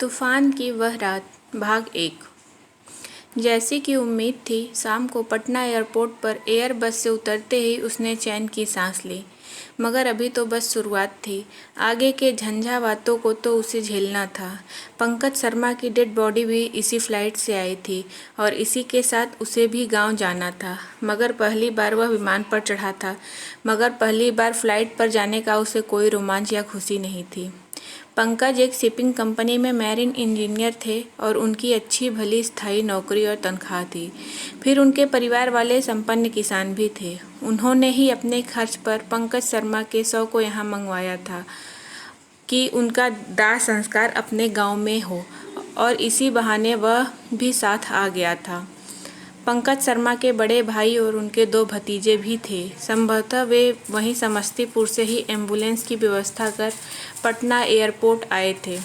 तूफान की वह रात भाग 1। जैसी कि उम्मीद थी, शाम को पटना एयरपोर्ट पर एयर बस से उतरते ही उसने चैन की सांस ली। मगर अभी तो बस शुरुआत थी। आगे के झंझावातों को तो उसे झेलना था। पंकज शर्मा की डेड बॉडी भी इसी फ्लाइट से आई थी और इसी के साथ उसे भी गांव जाना था। मगर पहली बार वह विमान पर चढ़ा था। मगर पहली बार फ्लाइट पर जाने का उसे कोई रोमांच या खुशी नहीं थी। पंकज एक शिपिंग कंपनी में मैरीन इंजीनियर थे और उनकी अच्छी भली स्थायी नौकरी और तनख्वाह थी। फिर उनके परिवार वाले संपन्न किसान भी थे। उन्होंने ही अपने खर्च पर पंकज शर्मा के शव को यहाँ मंगवाया था कि उनका दाह संस्कार अपने गांव में हो, और इसी बहाने वह भी साथ आ गया था। पंकज शर्मा के बड़े भाई और उनके 2 भतीजे भी थे। संभवतः वे वहीं समस्तीपुर से ही एम्बुलेंस की व्यवस्था कर पटना एयरपोर्ट आए थे।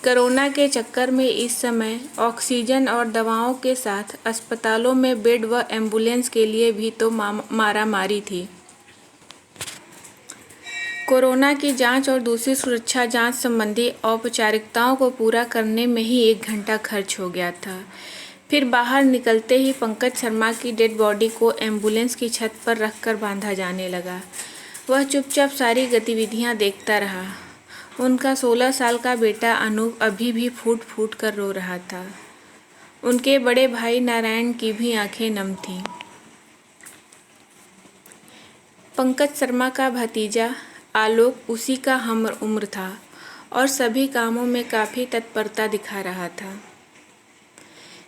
कोरोना के चक्कर में इस समय ऑक्सीजन और दवाओं के साथ अस्पतालों में बेड व एम्बुलेंस के लिए भी तो मारामारी थी। कोरोना की जांच और दूसरी सुरक्षा जांच संबंधी औपचारिकताओं को पूरा करने में ही 1 घंटा खर्च हो गया था। फिर बाहर निकलते ही पंकज शर्मा की डेड बॉडी को एम्बुलेंस की छत पर रखकर बांधा जाने लगा। वह चुपचाप सारी गतिविधियां देखता रहा। उनका 16 साल का बेटा अनूप अभी भी फूट फूट कर रो रहा था। उनके बड़े भाई नारायण की भी आंखें नम थीं। पंकज शर्मा का भतीजा आलोक उसी का हम उम्र था और सभी कामों में काफ़ी तत्परता दिखा रहा था।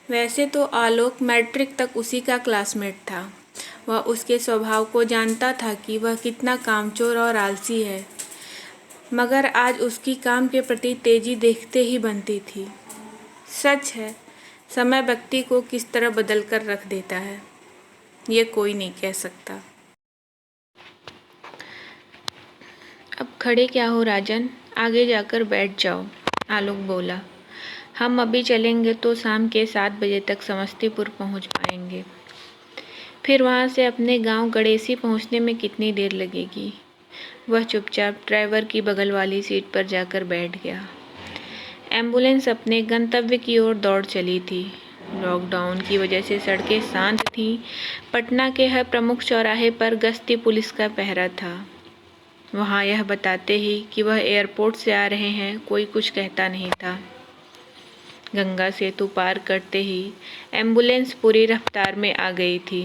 वैसे तो आलोक मैट्रिक तक उसी का क्लासमेट था। वह उसके स्वभाव को जानता था कि वह कितना कामचोर और आलसी है, मगर आज उसकी काम के प्रति तेजी देखते ही बनती थी। सच है, समय व्यक्ति को किस तरह बदल कर रख देता है, ये कोई नहीं कह सकता। अब खड़े क्या हो राजन, आगे जाकर बैठ जाओ, आलोक बोला। हम अभी चलेंगे तो शाम के 7 बजे तक समस्तीपुर पहुंच पाएंगे। फिर वहां से अपने गांव गणेशी पहुंचने में कितनी देर लगेगी? वह चुपचाप ड्राइवर की बगल वाली सीट पर जाकर बैठ गया। एम्बुलेंस अपने गंतव्य की ओर दौड़ चली थी। लॉकडाउन की वजह से सड़कें शांत थीं। पटना के हर प्रमुख चौराहे पर गश्ती पुलिस का पहरा था। वहां यह बताते ही कि वह एयरपोर्ट से आ रहे हैं, कोई कुछ कहता नहीं था। गंगा सेतु पार करते ही एम्बुलेंस पूरी रफ्तार में आ गई थी।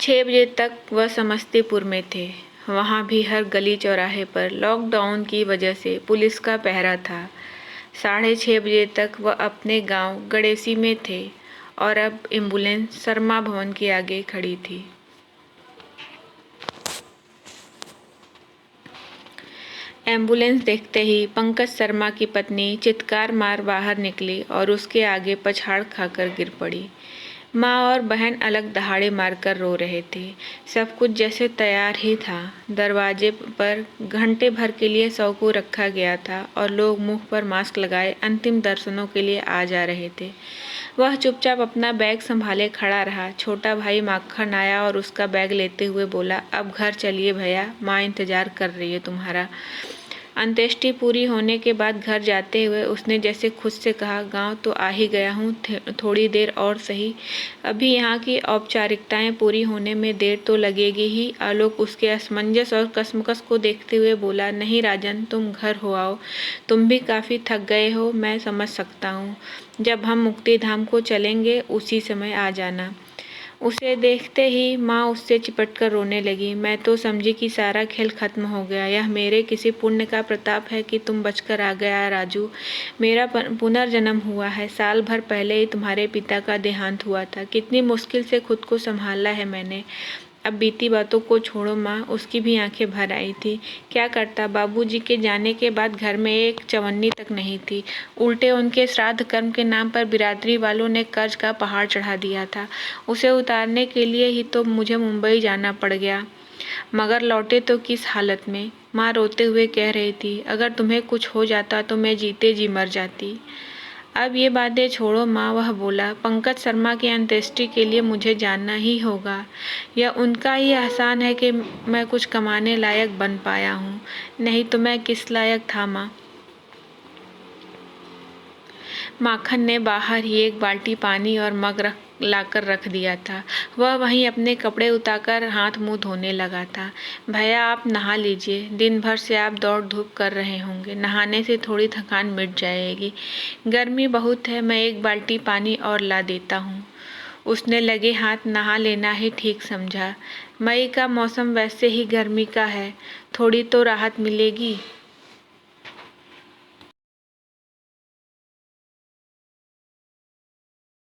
6 बजे तक वह समस्तीपुर में थे। वहां भी हर गली चौराहे पर लॉकडाउन की वजह से पुलिस का पहरा था। 6:30 बजे तक वह अपने गांव गणेशी में थे और अब एम्बुलेंस शर्मा भवन के आगे खड़ी थी। एम्बुलेंस देखते ही पंकज शर्मा की पत्नी चित्कार मार बाहर निकली और उसके आगे पछाड़ खाकर गिर पड़ी। माँ और बहन अलग दहाड़े मारकर रो रहे थे। सब कुछ जैसे तैयार ही था। दरवाजे पर घंटे भर के लिए शव को रखा गया था और लोग मुंह पर मास्क लगाए अंतिम दर्शनों के लिए आ जा रहे थे। वह चुपचाप अपना बैग संभाले खड़ा रहा। छोटा भाई माखन आया और उसका बैग लेते हुए बोला, अब घर चलिए भैया, माँ इंतजार कर रही है तुम्हारा। अंत्येष्टि पूरी होने के बाद घर जाते हुए उसने जैसे खुद से कहा, गांव तो आ ही गया हूँ, थोड़ी देर और सही, अभी यहाँ की औपचारिकताएं पूरी होने में देर तो लगेगी ही। आलोक उसके असमंजस और कसमकस को देखते हुए बोला, नहीं राजन, तुम घर हो आओ, तुम भी काफ़ी थक गए हो, मैं समझ सकता हूँ। जब हम मुक्ति धाम को चलेंगे उसी समय आ जाना। उसे देखते ही माँ उससे चिपटकर रोने लगी। मैं तो समझी कि सारा खेल खत्म हो गया। यह मेरे किसी पुण्य का प्रताप है कि तुम बचकर आ गया राजू। मेरा पुनर्जन्म हुआ है। साल भर पहले ही तुम्हारे पिता का देहांत हुआ था। कितनी मुश्किल से खुद को संभाला है मैंने। अब बीती बातों को छोड़ो माँ। उसकी भी आंखें भर आई थी। क्या करता, बाबूजी के जाने के बाद घर में एक चवन्नी तक नहीं थी। उल्टे उनके श्राद्ध कर्म के नाम पर बिरादरी वालों ने कर्ज का पहाड़ चढ़ा दिया था। उसे उतारने के लिए ही तो मुझे मुंबई जाना पड़ गया, मगर लौटे तो किस हालत में। माँ रोते हुए कह रही थी, अगर तुम्हें कुछ हो जाता तो मैं जीते जी मर जाती। अब ये बातें छोड़ो माँ, वह बोला। पंकज शर्मा की अंत्येष्टि के लिए मुझे जानना ही होगा। यह उनका ही एहसान है कि मैं कुछ कमाने लायक बन पाया हूँ, नहीं तो मैं किस लायक था माँ। माखन ने बाहर ही एक बाल्टी पानी और मग लाकर रख दिया था। वह वहीं अपने कपड़े उतारकर हाथ मुंह धोने लगा था। भैया, आप नहा लीजिए, दिन भर से आप दौड़ धूप कर रहे होंगे, नहाने से थोड़ी थकान मिट जाएगी। गर्मी बहुत है, मैं एक बाल्टी पानी और ला देता हूँ। उसने लगे हाथ नहा लेना ही ठीक समझा। मई का मौसम वैसे ही गर्मी का है, थोड़ी तो राहत मिलेगी।